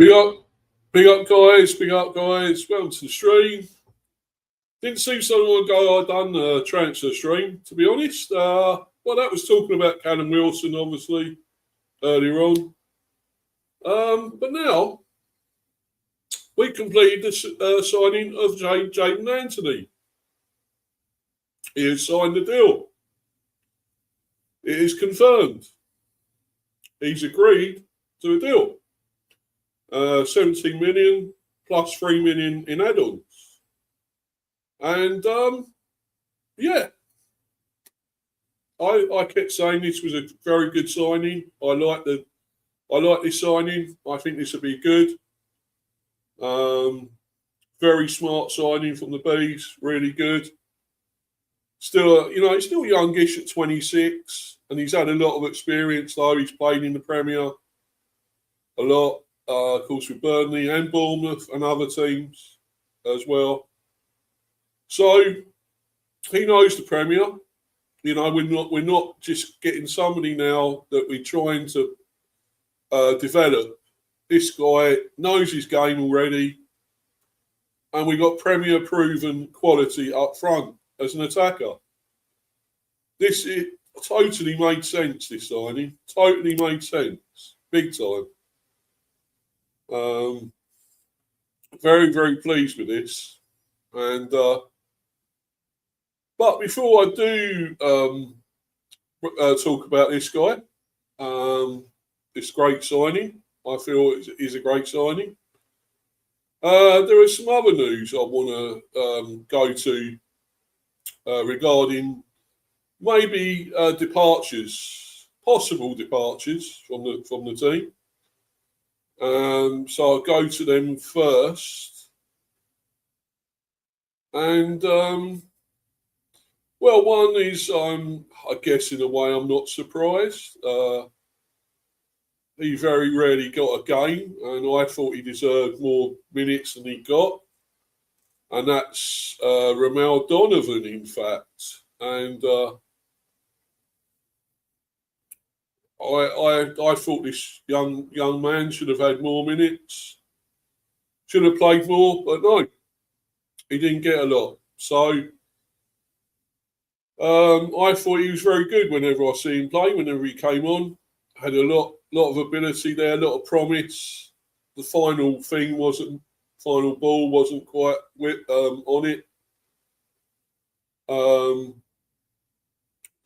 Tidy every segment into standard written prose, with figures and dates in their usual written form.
Big up, big up, guys. Big up, guys. Welcome to the stream. Didn't seem so long ago I done a transfer stream, to be honest. Well, that was talking about Callum Wilson, obviously, earlier on. But now, we completed the signing of Jaidon Anthony. He has signed the deal. It is confirmed. He's agreed to a deal. 17 million plus 3 million in add-ons. And yeah, I kept saying this was a very good signing. I like this signing. I think this will be good. Very smart signing from the Bees. Really good. Still, he's still youngish at 26, and he's had a lot of experience though. He's played in the Premier a lot. Of course, with Burnley and Bournemouth and other teams as well. So he knows the Premier. We're not just getting somebody now that we're trying to develop. This guy knows his game already, and we got Premier proven quality up front as an attacker. It totally made sense. This signing totally made sense, big time. Very, very pleased with this. And but before I do talk about this guy, this great signing, I feel is a great signing. There are some other news I want to go to regarding maybe possible departures from the team. So I'll go to them first. And, well, one is, I guess in a way I'm not surprised. He very rarely got a game, and I thought he deserved more minutes than he got. And that's Ramel Donovan, in fact. And I thought this young man should have had more minutes, should have played more, but no, he didn't get a lot. So I thought he was very good whenever I see him play, whenever he came on. Had a lot of ability there, a lot of promise. The final ball wasn't quite on it.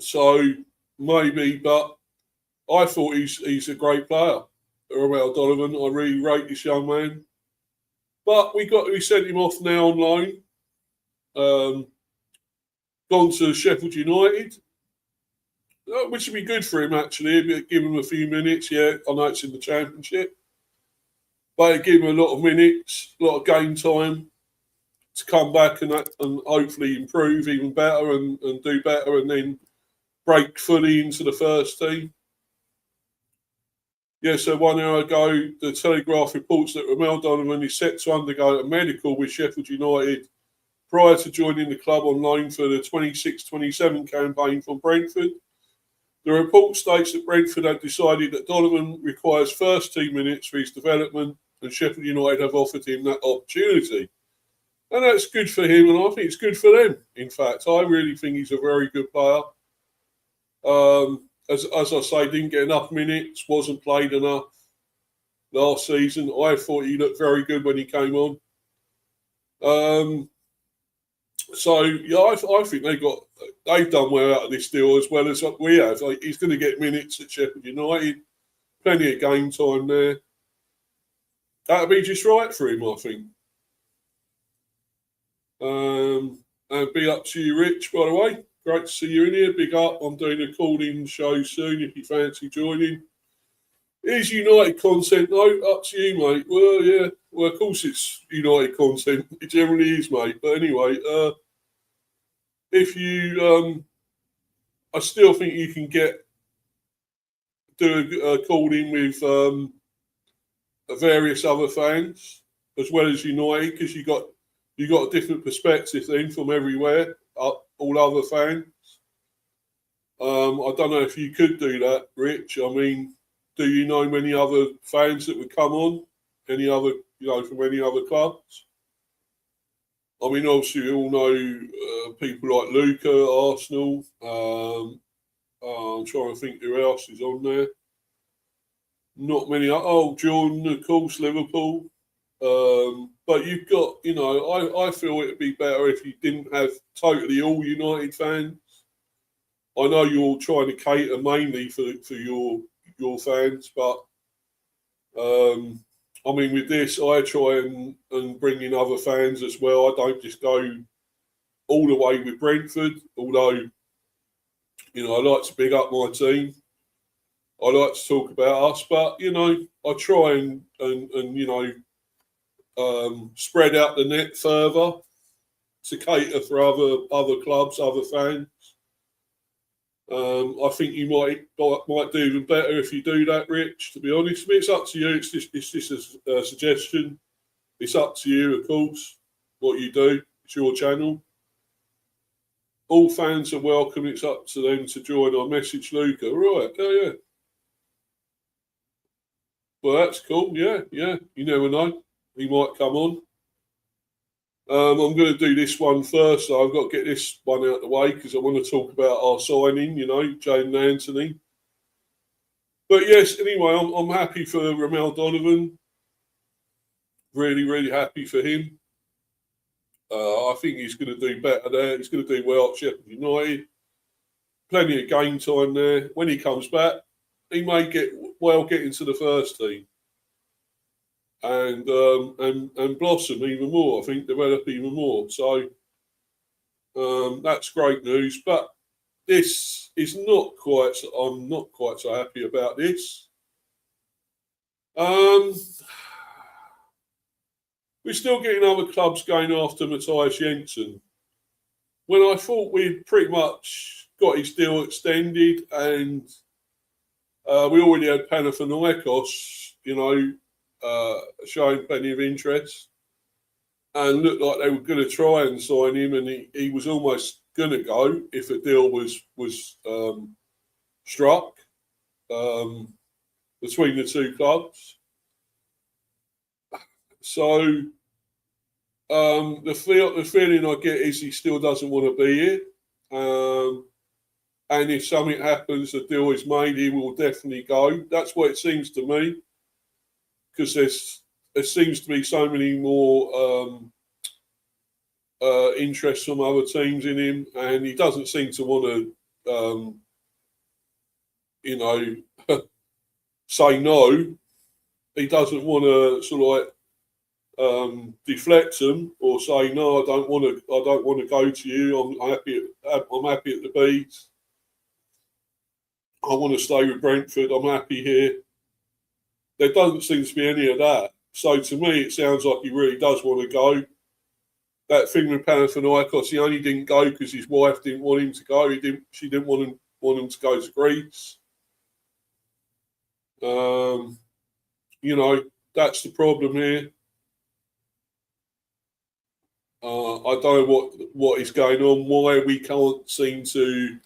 So maybe, but I thought he's a great player, Ramel Donovan. I really rate this young man. But we sent him off now on loan. Gone to Sheffield United, which would be good for him actually. Give him a few minutes. Yeah, I know it's in the Championship, but give him a lot of minutes, a lot of game time to come back and hopefully improve even better and do better, and then break fully into the first team. Yeah, so 1 hour ago, the Telegraph reports that Ramel Donovan is set to undergo a medical with Sheffield United prior to joining the club on loan for the 26-27 campaign from Brentford. The report states that Brentford have decided that Donovan requires first team minutes for his development, and Sheffield United have offered him that opportunity. And that's good for him, and I think it's good for them, in fact. I really think he's a very good player. As I say, didn't get enough minutes, wasn't played enough last season. I thought he looked very good when he came on. So yeah, I think they've done well out of this deal as well as we have. He's going to get minutes at Sheffield United, plenty of game time there. That'll be just right for him, I think. And big up to you, Rich, by the way. Great to see you in here. Big up. I'm doing a call-in show soon if you fancy joining. Is United content, though? Up to you, mate. Well, yeah. Well, of course it's United content. It generally is, mate. But anyway, if you... I still think you can do a call-in with various other fans as well as United, because you got a different perspective then from everywhere. All other fans. I don't know if you could do that, Rich. I mean, do you know many other fans that would come on? any other, from any other clubs. I mean, obviously, we all know people like Luca at Arsenal. I'm trying to think who else is on there. Not many. Oh, Jordan, of course, Liverpool. But you've got, I feel it'd be better if you didn't have totally all United fans. I know you're trying to cater mainly for your fans, but I mean, with this, I try and bring in other fans as well. I don't just go all the way with Brentford, although, I like to big up my team. I like to talk about us, but, I try and spread out the net further to cater for other clubs, other fans. I think you might do even better if you do that, Rich. To be honest, it's up to you. It's just a suggestion. It's up to you, of course, what you do. It's your channel. All fans are welcome. It's up to them to join. I message Luca. Right, yeah. Well, that's cool. Yeah. You never know. He might come on. I'm going to do this one first. So I've got to get this one out of the way because I want to talk about our signing, Jaidon Anthony. But yes, anyway, I'm happy for Ramel Donovan. Really, really happy for him. I think he's going to do better there. He's going to do well at Sheffield United. Plenty of game time there. When he comes back, he may get into the first team. And blossom even more. I think develop even more. So that's great news. But this is not quite. I'm not quite so happy about this. We're still getting other clubs going after Matthias Jensen. When I thought we'd pretty much got his deal extended, and we already had Panathinaikos, showing plenty of interest, and looked like they were going to try and sign him, and he was almost going to go if a deal was struck between the two clubs. So the feeling I get is he still doesn't want to be here, and if something happens, the deal is made, he will definitely go. That's what it seems to me. Because there seems to be so many more interest from other teams in him, and he doesn't seem to want to, say no. He doesn't want to sort of deflect them or say no. I don't want to go to you. I'm happy at the Bees. I want to stay with Brentford. I'm happy here. There doesn't seem to be any of that. So to me, it sounds like he really does want to go. That thing with Panathinaikos, he only didn't go because his wife didn't want him to go. She didn't want him to go to Greece. That's the problem here. I don't know what is going on. Why we can't seem to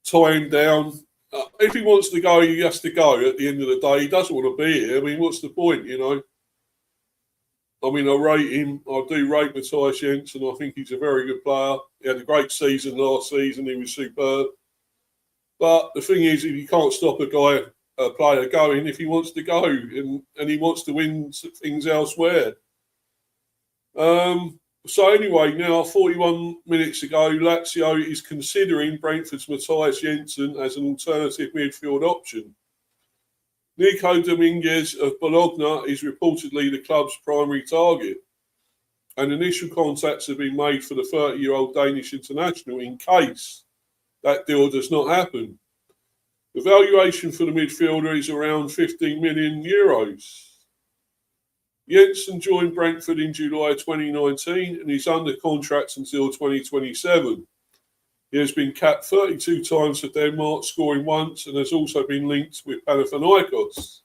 tie him down. If he wants to go, he has to go at the end of the day. He doesn't want to be here. I mean, what's the point, I mean, I rate him. I do rate Matthias Jensen. I think he's a very good player. He had a great season last season. He was superb. But the thing is, if you can't stop a player going, if he wants to go and he wants to win things elsewhere. So anyway, now 41 minutes ago, Lazio is considering Brentford's Matthias Jensen as an alternative midfield option. Nico Dominguez of Bologna is reportedly the club's primary target, and initial contacts have been made for the 30-year-old Danish international in case that deal does not happen. The valuation for the midfielder is around 15 million euros. Jensen joined Brentford in July 2019 and is under contract until 2027. He has been capped 32 times for Denmark, scoring once, and has also been linked with Panathinaikos.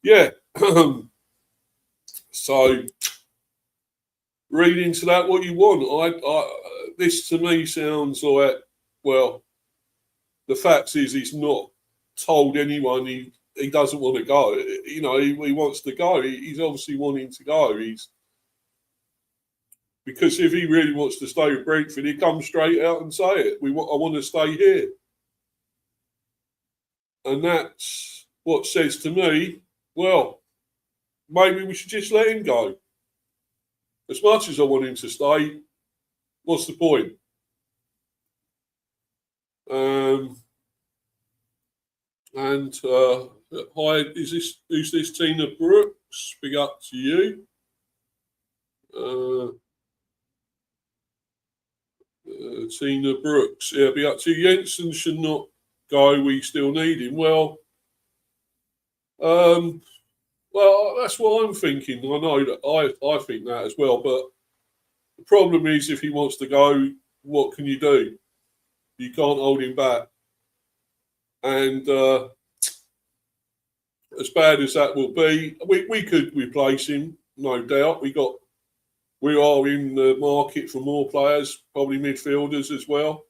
Yeah. So, read into that what you want. This to me sounds like, well, the fact is he's not told anyone he doesn't want to go. You know, he wants to go. He's obviously wanting to go. Because if he really wants to stay with Brentford, he'd come straight out and say it. I want to stay here. And that's what says to me, well, maybe we should just let him go. As much as I want him to stay, what's the point? Hi, who's this? Tina Brooks. Big up to you. Tina Brooks. Yeah, big up to you. Jensen should not go. We still need him. Well, that's what I'm thinking. I know that I think that as well. But the problem is, if he wants to go, what can you do? You can't hold him back. And as bad as that will be, we could replace him, no doubt. We are in the market for more players, probably midfielders as well.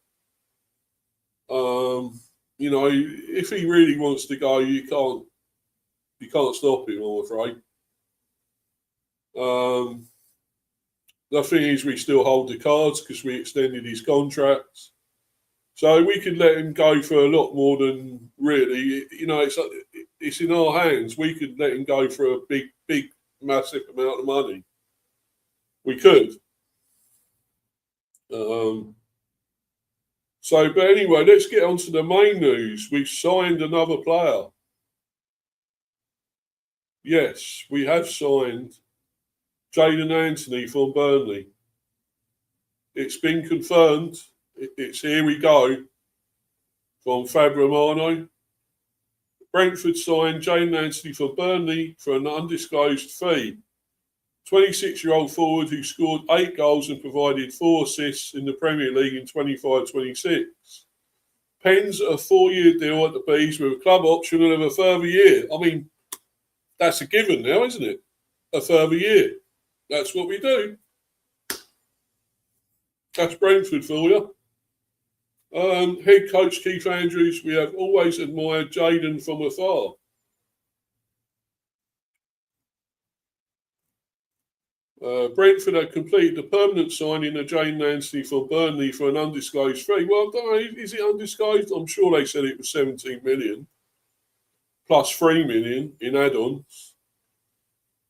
You know, if he really wants to go, you can't stop him, I'm afraid. The thing is, we still hold the cards because we extended his contract. So we could let him go for a lot more than really, you know, it's in our hands. We could let him go for a big, massive amount of money. We could. But anyway, let's get on to the main news. We've signed another player. Yes, we have signed Jaidon Anthony from Burnley. It's been confirmed. It's here we go from Fabio Romano. Brentford signed Jaidon Anthony from Burnley for an undisclosed fee. 26-year-old forward who scored 8 goals and provided 4 assists in the Premier League in 25-26. Pens a 4-year deal at the Bees with a club option of a further year. I mean, that's a given now, isn't it? A further year. That's what we do. That's Brentford for you. Head coach Keith Andrews, we have always admired Jaidon from afar. Brentford had completed the permanent signing of Jaidon Anthony from Burnley for an undisclosed fee. Well, I don't know, is it undisclosed? I'm sure they said it was 17 million plus 3 million in add-ons.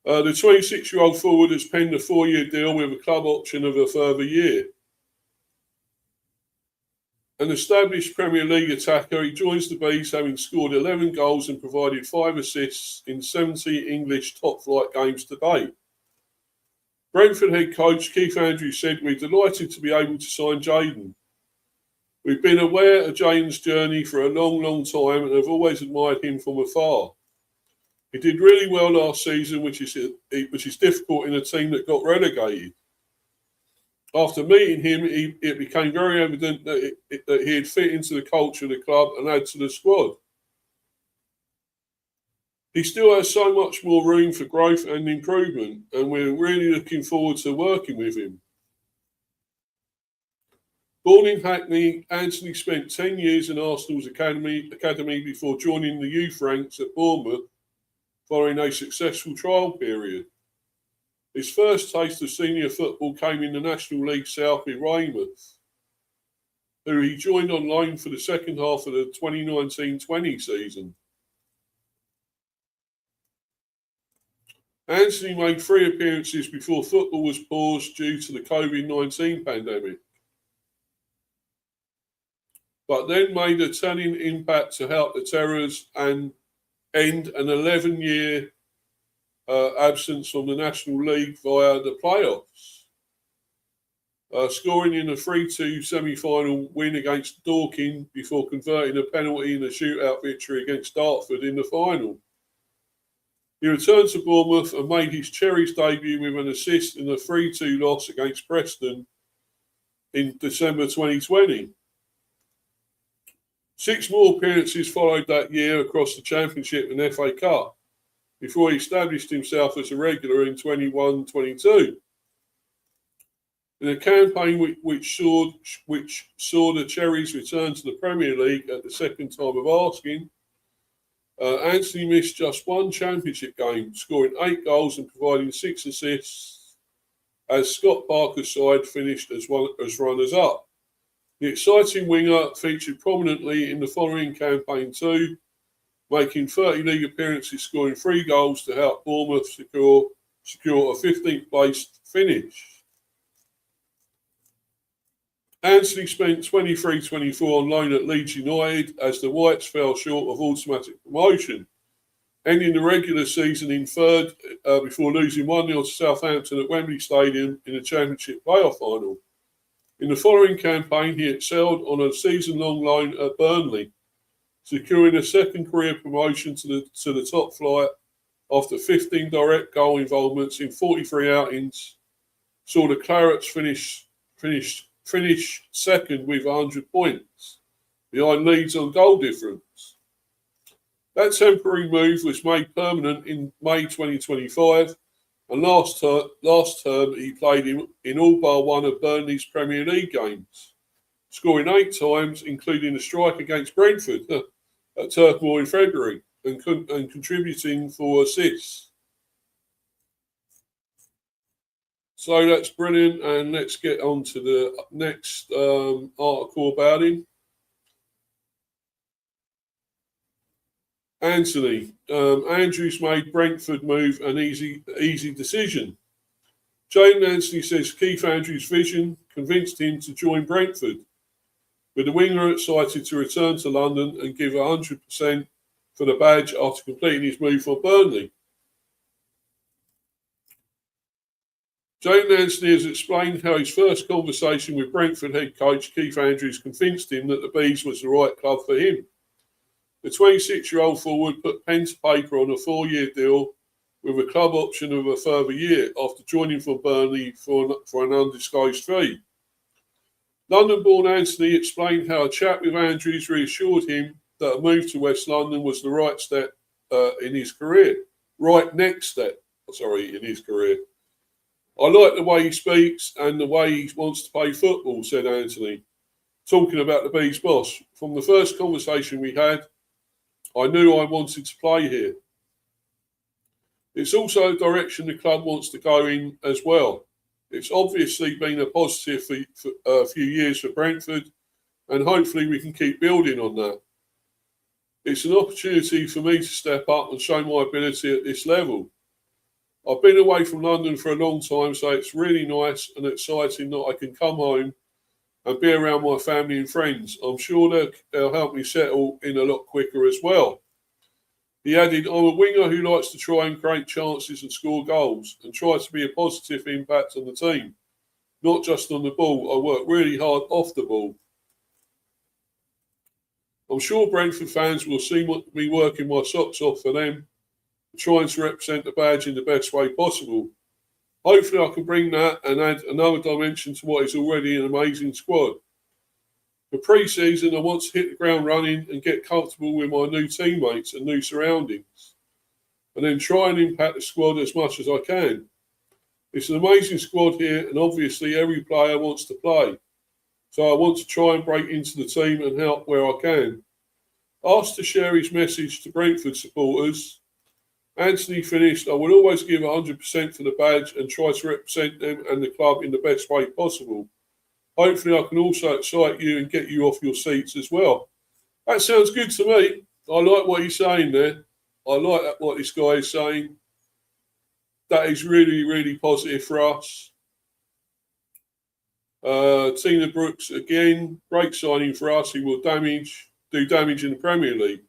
The 26-year-old forward has penned a 4-year deal with a club option of a further year. An established Premier League attacker, he joins the Bees having scored 11 goals and provided 5 assists in 70 English top-flight games to date. Brentford head coach Keith Andrews said, "We're delighted to be able to sign Jaidon. We've been aware of Jaidon's journey for a long, long time and have always admired him from afar. He did really well last season, which is difficult in a team that got relegated. After meeting him, it became very evident that he had fit into the culture of the club and add to the squad. He still has so much more room for growth and improvement, and we're really looking forward to working with him." Born in Hackney, Anthony spent 10 years in Arsenal's academy before joining the youth ranks at Bournemouth following a successful trial period. His first taste of senior football came in the National League South with Weymouth, who he joined on loan for the second half of the 2019-20 season. Anthony made 3 appearances before football was paused due to the COVID-19 pandemic, but then made a telling impact to help the Terrors and end an 11-year absence from the National League via the playoffs, scoring in a 3-2 semi-final win against Dorking before converting a penalty in a shootout victory against Dartford in the final. He returned to Bournemouth and made his Cherries debut with an assist in a 3-2 loss against Preston in December 2020. 6 more appearances followed that year across the Championship and FA Cup before he established himself as a regular in 21-22. In a campaign which saw the Cherries return to the Premier League at the second time of asking, Anthony missed just one championship game, scoring 8 goals and providing 6 assists as Scott Parker's side finished as runners-up. The exciting winger featured prominently in the following campaign too, making 30 league appearances, scoring 3 goals to help Bournemouth secure a 15th place finish. Anthony spent 23-24 on loan at Leeds United as the Whites fell short of automatic promotion, ending the regular season in third before losing 1-0 to Southampton at Wembley Stadium in the Championship playoff final. In the following campaign, he excelled on a season-long loan at Burnley, securing a second career promotion to the top flight after 15 direct goal involvements in 43 outings. Saw the Clarets finish second with 100 points, behind Leeds on goal difference. That temporary move was made permanent in May 2025, and last term he played in all bar one of Burnley's Premier League games, scoring 8 times, including a strike against Brentford at Turf Moor in February, and contributing 4 assists. So that's brilliant, and let's get on to the next article about him. Anthony. Andrews made Brentford move an easy decision. Jaidon Anthony says Keith Andrews' vision convinced him to join Brentford, with the winger excited to return to London and give 100% for the badge after completing his move for Burnley. Jaidon Anthony has explained how his first conversation with Brentford head coach Keith Andrews convinced him that the Bees was the right club for him. The 26-year-old forward put pen to paper on a 4-year deal with a club option of a further year after joining for Burnley for an undisclosed fee. London-born Anthony explained how a chat with Andrews reassured him that a move to West London was the right step in his career. Right next step, in his career. I like the way he speaks and the way he wants to play football, said Anthony, talking about the Bees boss. From the first conversation we had, I knew I wanted to play here. It's also a direction the club wants to go in as well. It's obviously been a positive for a few years for Brentford, and hopefully we can keep building on that. It's an opportunity for me to step up and show my ability at this level. I've been away from London for a long time, so it's really nice and exciting that I can come home and be around my family and friends. I'm sure they'll help me settle in a lot quicker as well. He added, I'm a winger who likes to try and create chances and score goals and try to be a positive impact on the team, not just on the ball. I work really hard off the ball. I'm sure Brentford fans will see me working my socks off for them, trying to represent the badge in the best way possible. Hopefully I can bring that and add another dimension to what is already an amazing squad. For pre-season, I want to hit the ground running and get comfortable with my new teammates and new surroundings, and then try and impact the squad as much as I can. It's an amazing squad here, and obviously every player wants to play. So I want to try and break into the team and help where I can. Asked to share his message to Brentford supporters, Anthony finished, I will always give 100% for the badge and try to represent them and the club in the best way possible. Hopefully I can also excite you and get you off your seats as well. That sounds good to me. I like what he's saying there. I like what this guy is saying. That is really, really positive for us. Tina Brooks, again, great signing for us. He will do damage in the Premier League.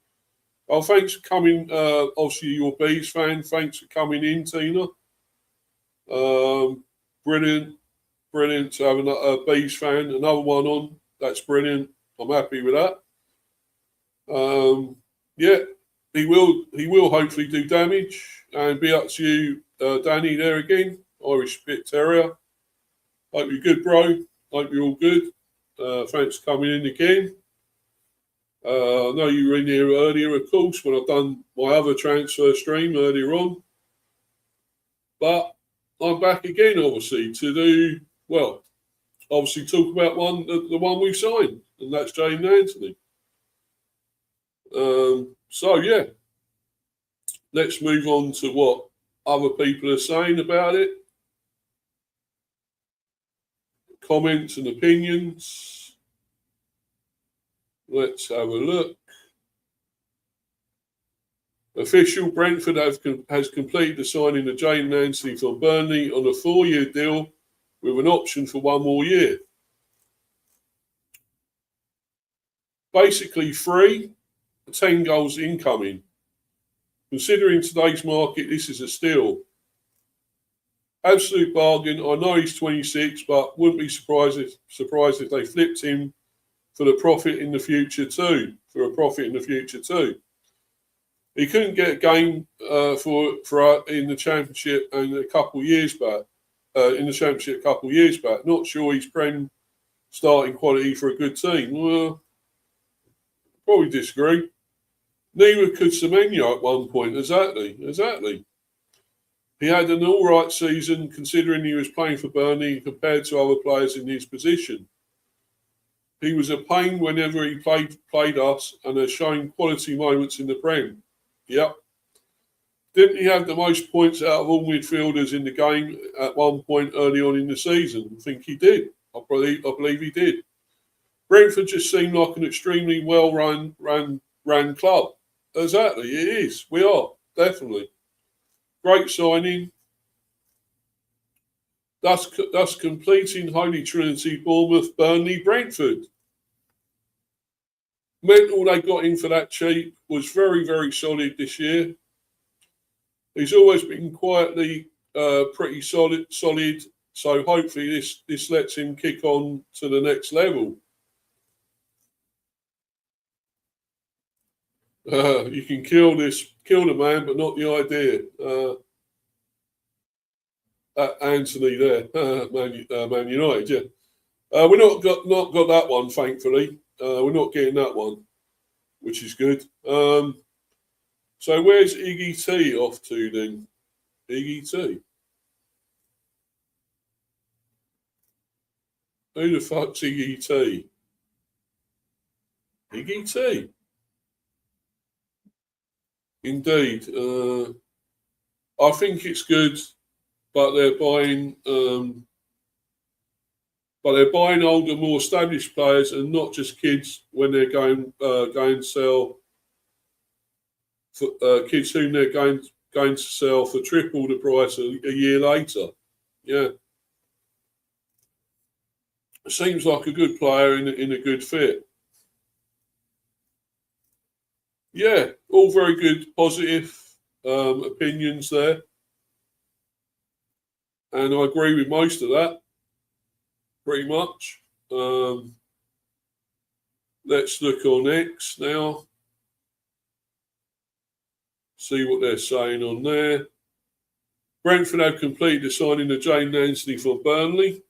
Oh, thanks for coming. Obviously, you're a Bees fan. Thanks for coming in, Tina. Brilliant to have a Bees fan. Another one on. That's brilliant. I'm happy with that. Yeah, he will hopefully do damage, and be up to you, Danny, there again. Irish Spit Terrier. Hope you're good, bro. Hope you're all good. Thanks for coming in again. I know you were in here earlier, of course, when I've done my other transfer stream earlier on. But I'm back again, obviously, to do, well, obviously talk about the one we've signed, and that's Jaidon Anthony. So, yeah, Let's move on to what other people are saying about it. Comments and opinions. Let's have a look. Official Brentford has completed the signing of Jaidon Anthony from Burnley on a 4-year deal with an option for 1 more year. Basically free, 10 goals incoming. Considering today's market, this is a steal. Absolute bargain. I know he's 26, but wouldn't be surprised if they flipped him for a profit in the future too. He couldn't get a game for in the Championship a couple of years back. Not sure he's Prem starting quality for a good team. Well, probably disagree. Neither could Semenyo at one point. Exactly. He had an all right season considering he was playing for Burnley compared to other players in his position. He was a pain whenever he played us and has shown quality moments in the Prem. Yep. Didn't he have the most points out of all midfielders in the game at one point early on in the season? I think he did. I believe he did. Brentford just seemed like an extremely well-run club. Exactly, it is. We are, definitely. Great signing. Thus completing Holy Trinity, Bournemouth, Burnley, Brentford. Mental they got in for that cheap was very, very solid this year. He's always been quietly pretty solid. So hopefully this lets him kick on to the next level. You can kill the man, but not the idea. Anthony there, Man United, yeah. We're not got that one, thankfully. We're not getting that one, which is good. So where's Iggy T off to then? Iggy T. Who the fuck's Iggy T? Iggy T. Indeed. I think it's good, but they're buying older, more established players and not just kids when they're going to sell for kids whom they're going to sell for triple the price a year later. Yeah. Seems like a good player in a good fit. Yeah, all very good, positive opinions there. And I agree with most of that, pretty much. Let's look on X now. See what they're saying on there. Brentford have completed the signing of Jaidon Anthony for Burnley.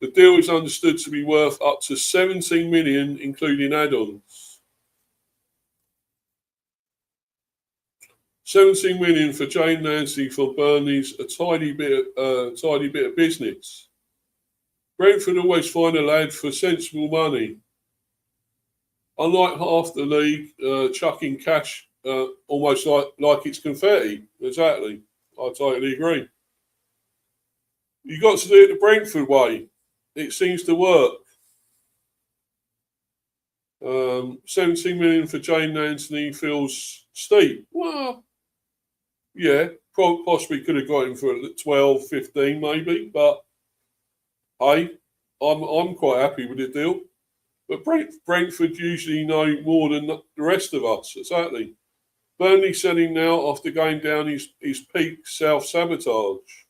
The deal is understood to be worth up to 17 million, including add-ons. 17 million for Jaidon Anthony for Burnley's a tidy bit of business. Brentford always find a lad for sensible money. Unlike half the league, chucking cash almost like it's confetti. Exactly. I totally agree. You got to do it the Brentford way. It seems to work. 17 million for Jaidon Anthony feels steep. Well, yeah, possibly could have got him for 12, 15 maybe, but hey, I'm quite happy with the deal. But Brentford usually know more than the rest of us, exactly. Burnley selling now after going down his peak self-sabotage.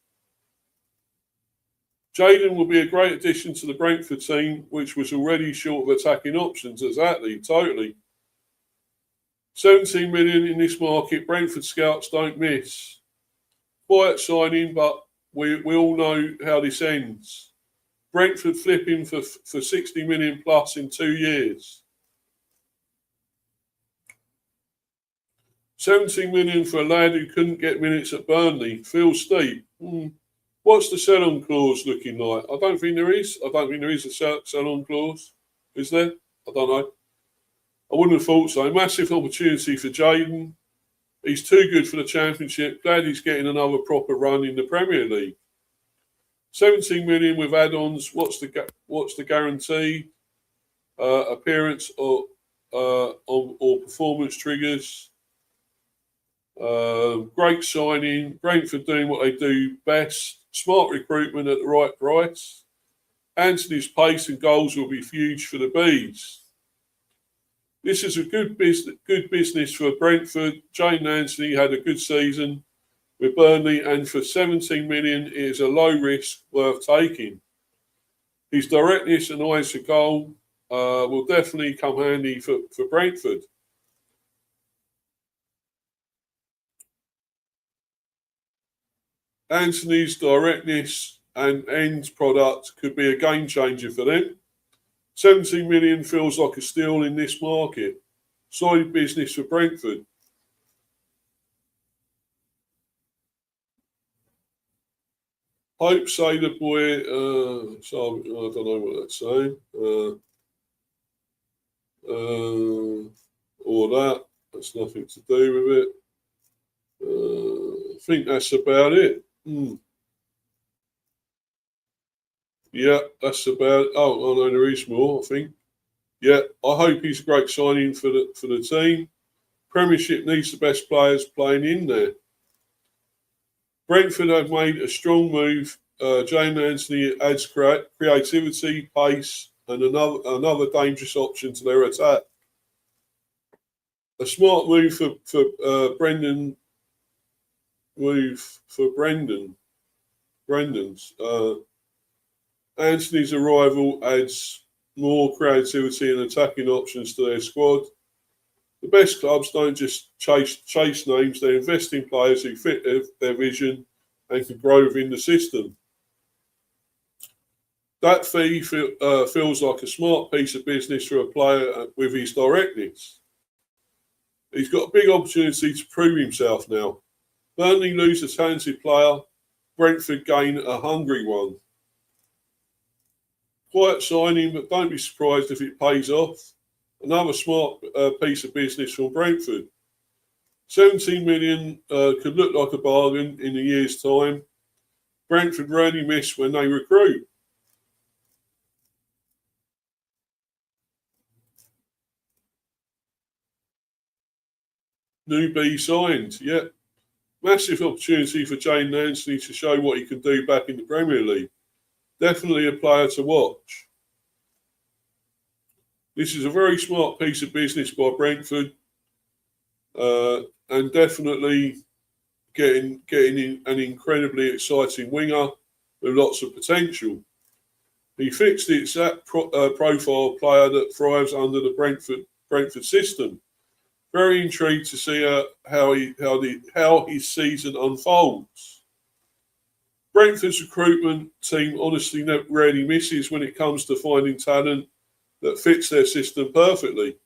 Jaidon will be a great addition to the Brentford team, which was already short of attacking options. Exactly, totally. 17 million in this market, Brentford scouts don't miss. Quiet signing, but we all know how this ends. Brentford flipping for 60 million plus in 2 years. 17 million for a lad who couldn't get minutes at Burnley. Feels steep. What's the sell-on clause looking like? I don't think there is. I don't think there is a sell-on clause. Is there? I don't know. I wouldn't have thought so. Massive opportunity for Jaidon. He's too good for the Championship. Glad he's getting another proper run in the Premier League. 17 million with add-ons. What's the guarantee? Appearance or performance triggers. Great signing. Brentford doing what they do best. Smart recruitment at the right price. Anthony's pace and goals will be huge for the Bees. This is a good business for Brentford. Jaidon Anthony had a good season with Burnley, and for 17 million, it is a low risk worth taking. His directness and eyes for goal will definitely come handy for Brentford. Anthony's directness and end product could be a game changer for them. 17 million feels like a steal in this market. Solid business for Brentford. Hope Sailor Boy, so I don't know what that's saying. Or that. That's nothing to do with it. I think that's about it. Yeah, that's about it. Oh, I know there is more, I think. Yeah, I hope he's a great signing for the team. Premiership needs the best players playing in there. Brentford have made a strong move. Jaidon Anthony adds creativity, pace, and another dangerous option to their attack. A smart move for Brendan. Brendan's. Anthony's arrival adds more creativity and attacking options to their squad. The best clubs don't just chase names, they invest in players who fit their vision and can grow within the system. That fee feels like a smart piece of business for a player with his directness. He's got a big opportunity to prove himself now. Burnley lose a talented player, Brentford gain a hungry one. Quiet signing, but don't be surprised if it pays off. Another smart piece of business from Brentford. 17 million could look like a bargain in a year's time. Brentford rarely miss when they recruit. New B signed, yeah. Massive opportunity for Jaidon Anthony to show what he can do back in the Premier League. Definitely a player to watch. This is a very smart piece of business by Brentford, and definitely getting in an incredibly exciting winger with lots of potential. He fits the exact profile player that thrives under the Brentford system. Very intrigued to see how his season unfolds. Brentford's recruitment team honestly rarely misses when it comes to finding talent that fits their system perfectly.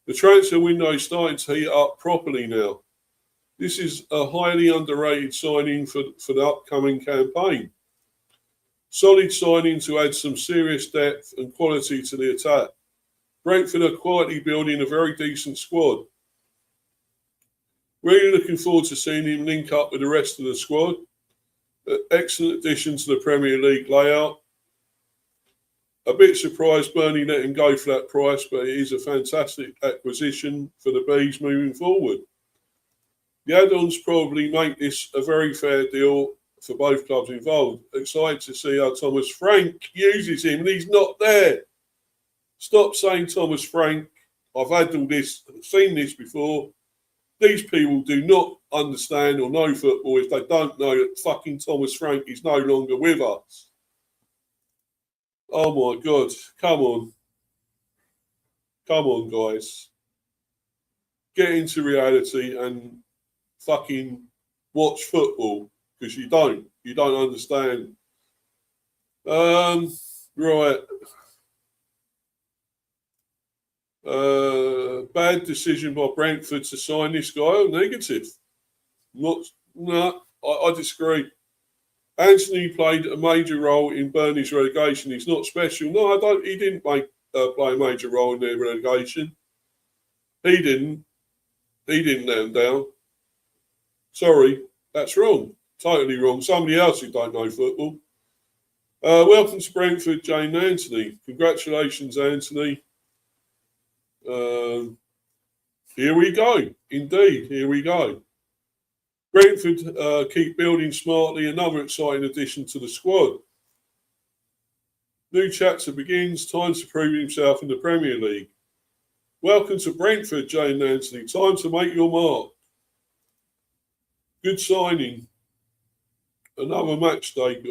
The transfer window is starting to heat up properly now. This is a highly underrated signing for the upcoming campaign. Solid signing to add some serious depth and quality to the attack. Brentford are quietly building a very decent squad. Really looking forward to seeing him link up with the rest of the squad. Excellent addition to the Premier League layout. A bit surprised Burnley let him go for that price, but it is a fantastic acquisition for the Bees moving forward. The add-ons probably make this a very fair deal for both clubs involved. Excited to see how Thomas Frank uses him, and he's not there. Stop saying Thomas Frank. I've had all this, seen this before. These people do not understand or know football if they don't know that fucking Thomas Frank is no longer with us. Oh my God. Come on. Come on, guys. Get into reality and fucking watch football, because you don't understand. Right. Bad decision by Brentford to sign this guy. Oh, negative. I disagree. Anthony played a major role in Burnley's relegation. He's not special. No, I don't. He didn't play a major role in their relegation. He didn't let them down. Sorry, that's wrong. Totally wrong. Somebody else who don't know football. Welcome to Brentford, Jane Anthony. Congratulations, Anthony. Here we go. Indeed, here we go. Brentford keep building smartly. Another exciting addition to the squad. New chapter begins. Time to prove himself in the Premier League. Welcome to Brentford, Jane Anthony. Time to make your mark. Good signing. Another match day.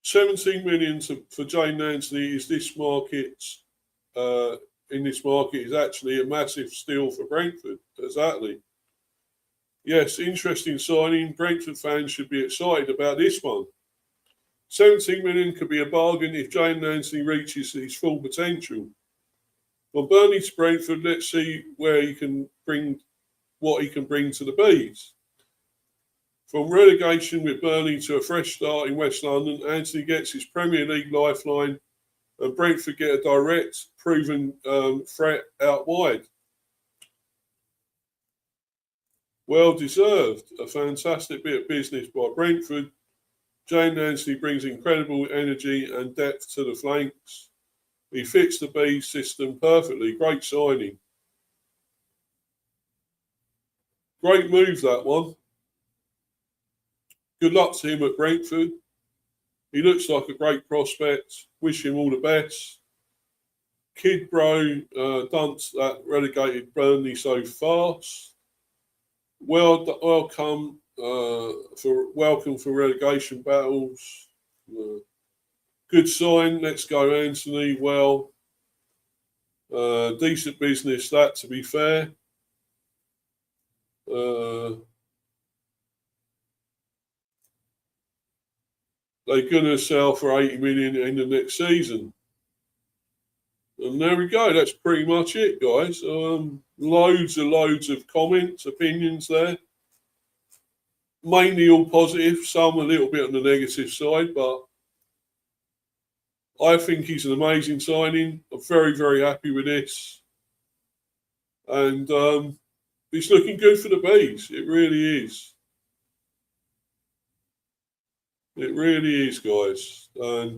17 million for Jane Anthony is this market's in this market is actually a massive steal for Brentford. Exactly. Yes, interesting signing. Brentford fans should be excited about this one. 17 million could be a bargain if Jaidon Anthony reaches his full potential. From Burnley to Brentford, let's see where he can bring what he can bring to the Bees. From relegation with Burnley to a fresh start in West London, Anthony gets his Premier League lifeline and Brentford get a direct, proven threat out wide. Well deserved. A fantastic bit of business by Brentford. Jaidon Anthony brings incredible energy and depth to the flanks. He fits the B system perfectly. Great signing. Great move, that one. Good luck to him at Brentford. He looks like a great prospect. Wish him all the best. Kid bro dunce that relegated Burnley so fast. Welcome for relegation battles. Good sign. Let's go, Anthony. Well, decent business that, to be fair. They're going to sell for 80 million in the next season. And there we go. That's pretty much it, guys. Loads of comments, opinions there. Mainly all positive, some a little bit on the negative side, but I think he's an amazing signing. I'm very, very happy with this. And it's looking good for the Bees. It really is. It really is, guys. And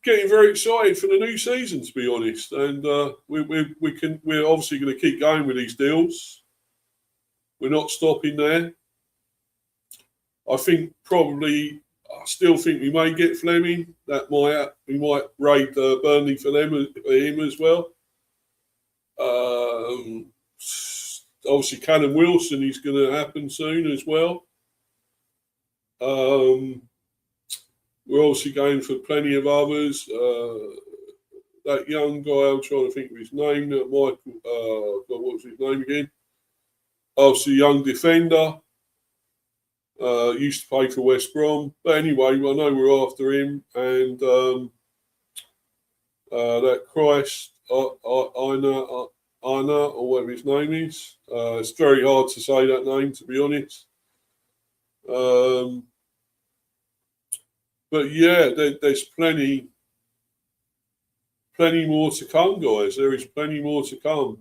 getting very excited for the new season, to be honest. And we're obviously going to keep going with these deals. We're not stopping there. I still think we may get Fleming. We might raid Burnley for him as well. Obviously, Callum Wilson is going to happen soon as well. We're obviously going for plenty of others. That young guy, I'm trying to think of his name. Michael, what was his name again? Obviously, young defender. Used to play for West Brom. But anyway, I know we're after him. And that Christ, Anna, or whatever his name is. It's very hard to say that name, to be honest. But yeah, there's plenty more to come, guys. There is plenty more to come.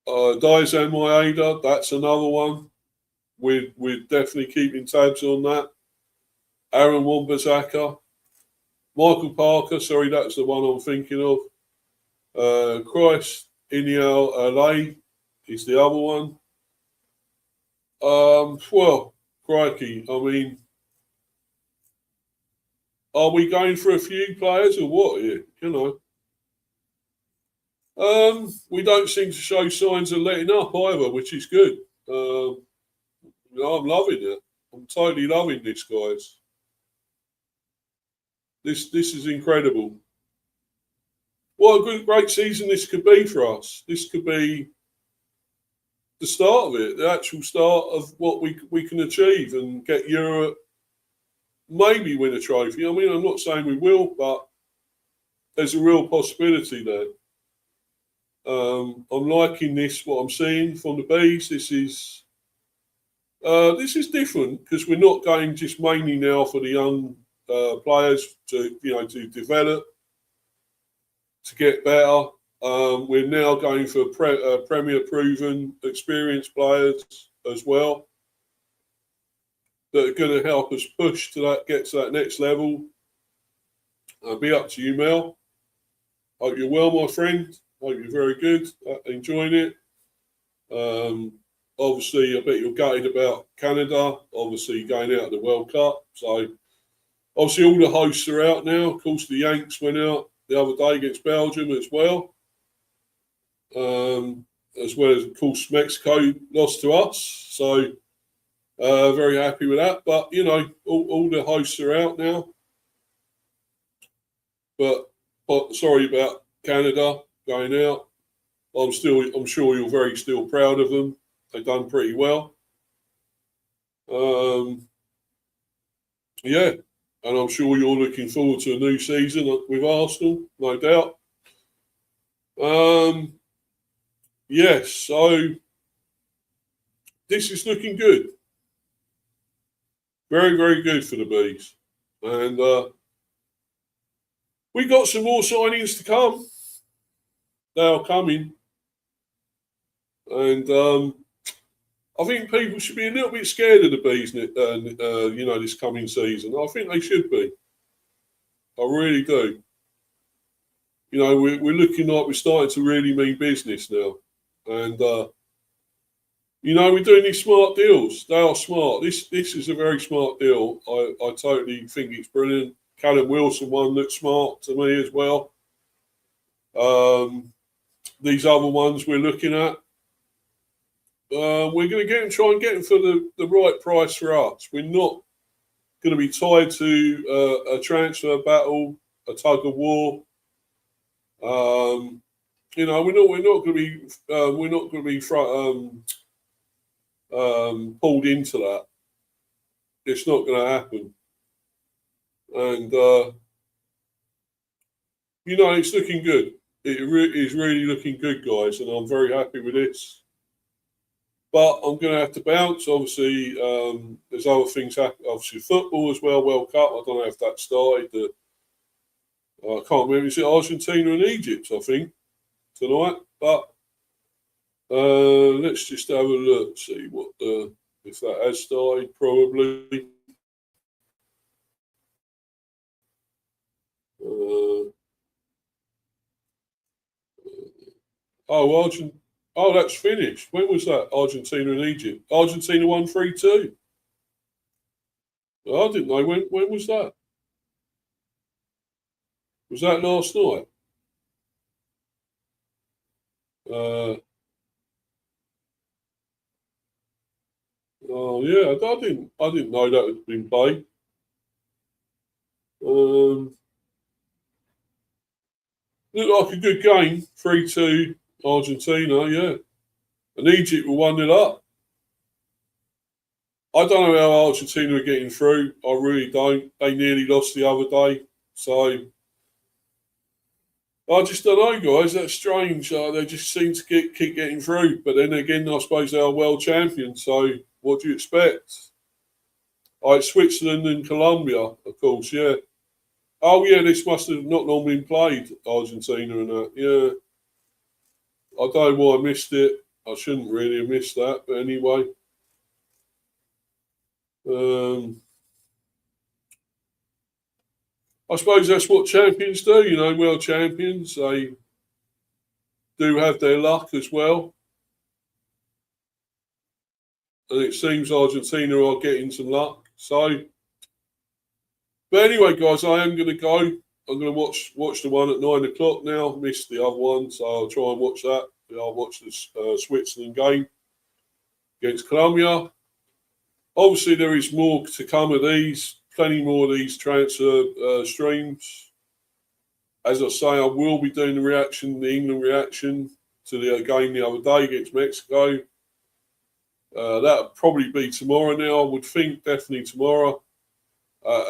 Daizan Maeda, that's another one. We're definitely keeping tabs on that. Aaron Wan-Bissaka. Michael Parker, sorry, that's the one I'm thinking of. Christ Inial LA is the other one. Well, crikey, I mean, are we going for a few players or what here? We don't seem to show signs of letting up either, which is good. I'm loving it. I'm totally loving this, guys. This is incredible. What a great season this could be for us. This could be the start of it, the actual start of what we can achieve and get Europe, maybe win a trophy. I mean, I'm not saying we will, but there's a real possibility there. I'm liking this, what I'm seeing from the Bees. This is This is different because we're not going just mainly now for the young players to to develop, to get better. We're now going for Premier proven, experienced players as well that are going to help us push to that, get to that next level. Be up to you, Mel. Hope you're well, my friend. Hope you're very good, enjoying it. Obviously, I bet you're gutted about Canada, obviously going out of the World Cup. So, obviously, all the hosts are out now. Of course, the Yanks went out the other day against Belgium as well. As well as, of course, Mexico lost to us. So, very happy with that. But, all the hosts are out now. But sorry about Canada going out. I'm sure you're very still proud of them. They've done pretty well. Yeah, and I'm sure you're looking forward to a new season with Arsenal, no doubt. Yes, so this is looking good. Very, very good for the Bees. And we got some more signings to come. They are coming. And I think people should be a little bit scared of the Bees, this coming season. I think they should be. I really do. We're looking like we're starting to really mean business now. And, we're doing these smart deals. They are smart. This is a very smart deal. I totally think it's brilliant. Callum Wilson one looks smart to me as well. These other ones we're looking at, we're going to try and get them for the right price for us. We're not going to be tied to a transfer battle, a tug of war. We're not going to be pulled into that. It's not going to happen. And it's looking good. It is really looking good, guys, and I'm very happy with this. But I'm going to have to bounce. Obviously, there's other things happening. Obviously, football as well, World Cup. I don't know if that started. I can't remember. Is it Argentina and Egypt, I think, tonight? But let's just have a look, see if that has started, probably. That's finished. When was that? Argentina and Egypt. Argentina won 3-2. I didn't know. When was that? Was that last night? Yeah, I didn't know that had been played. Looked like a good game. 3-2 Argentina, yeah. And Egypt were 1-0 up. I don't know how Argentina are getting through. I really don't. They nearly lost the other day. So I just don't know, guys. That's strange. They just seem to keep getting through. But then again, I suppose they are world champions. So what do you expect? Switzerland and Colombia, of course, yeah. Oh, yeah, this must have not long been played, Argentina and that. Yeah. I don't know why I missed it. I shouldn't really have missed that. But anyway. I suppose that's what champions do, world champions. They do have their luck as well. And it seems Argentina are getting some luck. So, but anyway, guys, I am going to go. I'm going to watch the one at 9 o'clock now. Missed the other one, so I'll try and watch that. I'll watch the Switzerland game against Colombia. Obviously, there is more to come of these. Plenty more of these transfer streams. As I say, I will be doing the England reaction to the game the other day against Mexico. That'll probably be tomorrow now, I would think, definitely tomorrow,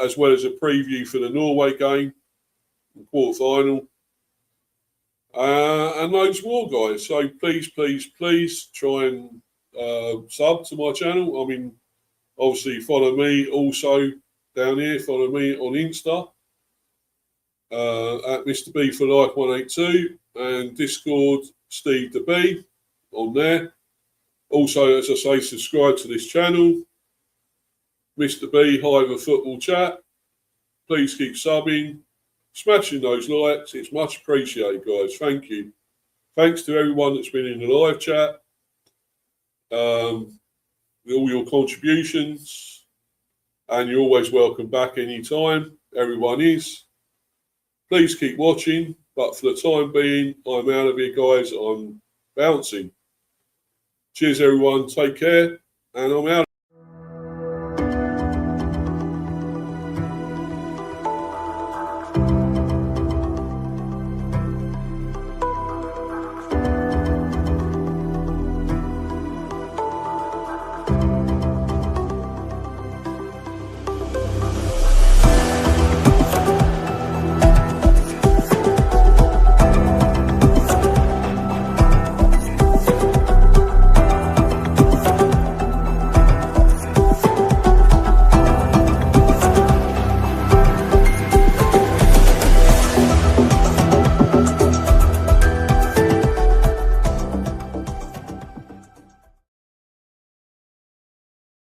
as well as a preview for the Norway game, the quarter-final. And loads more, guys. So please try and sub to my channel. I mean, Obviously, follow me also down here. Follow me on Insta at Mr. B for Life 182 and Discord Steve the B on there. Also, as I say, subscribe to this channel. Mr. B, Hive of Football Chat. Please keep subbing, smashing those likes. It's much appreciated, guys. Thank you. Thanks to everyone that's been in the live chat. With all your contributions. And you're always welcome back anytime. Everyone is. Please keep watching. But for the time being, I'm out of here, guys. I'm bouncing. Cheers, everyone. Take care. And I'm out.